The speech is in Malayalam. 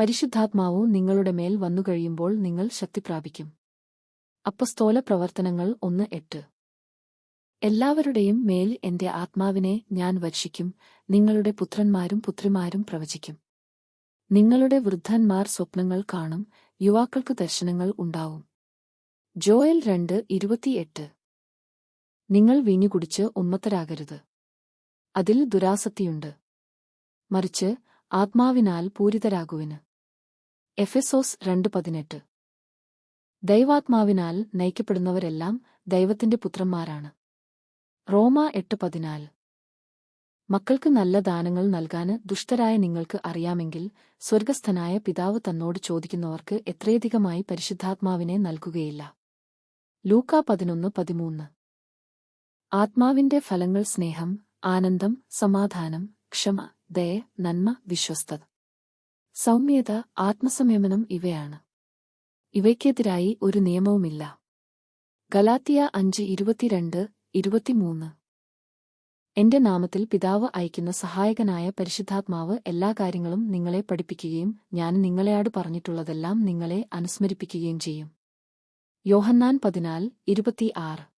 പരിശുദ്ധാത്മാവു നിങ്ങളുടെ മേൽ വന്നുകഴിയുമ്പോൾ നിങ്ങൾ ശക്തി പ്രാപിക്കും. അപ്പസ്തോല പ്രവർത്തനങ്ങൾ 1:8. എല്ലാവരുടെയും മേൽ എന്റെ ആത്മാവിനെ ഞാൻ വർഷിക്കും. നിങ്ങളുടെ പുത്രന്മാരും പുത്രിമാരും പ്രവചിക്കും. നിങ്ങളുടെ വൃദ്ധന്മാർ സ്വപ്നങ്ങൾ കാണും. യുവാക്കൾക്ക് ദർശനങ്ങൾ ഉണ്ടാവും. ജോയൽ 2:28. നിങ്ങൾ വീഞ്ഞു കുടിച്ച് ഉന്മത്തരാകരുത്. അതിൽ ദുരാസക്തിയുണ്ട്. മറിച്ച് ആത്മാവിനാൽ പൂരിതരാകുവിന്. എഫെസോസ് 2:18. ദൈവാത്മാവിനാൽ നയിക്കപ്പെടുന്നവരെല്ലാം ദൈവത്തിന്റെ പുത്രന്മാരാണ്. റോമ 8:14. മക്കൾക്ക് നല്ല ദാനങ്ങൾ നൽകാന് ദുഷ്ടരായ നിങ്ങൾക്ക് അറിയാമെങ്കിൽ സ്വർഗസ്ഥനായ പിതാവ് തന്നോട് ചോദിക്കുന്നവർക്ക് എത്രയധികമായി പരിശുദ്ധാത്മാവിനെ നൽകുകയില്ല. ലൂക്കാ 11:13. ആത്മാവിന്റെ ഫലങ്ങൾ സ്നേഹം, ആനന്ദം, സമാധാനം, ക്ഷമ, ദയ, നന്മ, വിശ്വസ്തത, സൗമ്യത, ആത്മസംയമനം ഇവയാണ്. ഇവയ്ക്കെതിരായി ഒരു നിയമവുമില്ല. ഗലാത്യ 5:22-23. എന്റെ നാമത്തിൽ പിതാവ് അയക്കുന്ന സഹായകനായ പരിശുദ്ധാത്മാവ് എല്ലാ കാര്യങ്ങളും നിങ്ങളെ പഠിപ്പിക്കുകയും ഞാൻ നിങ്ങളെയാട് പറഞ്ഞിട്ടുള്ളതെല്ലാം നിങ്ങളെ അനുസ്മരിപ്പിക്കുകയും ചെയ്യും. യോഹന്നാൻ 14:26.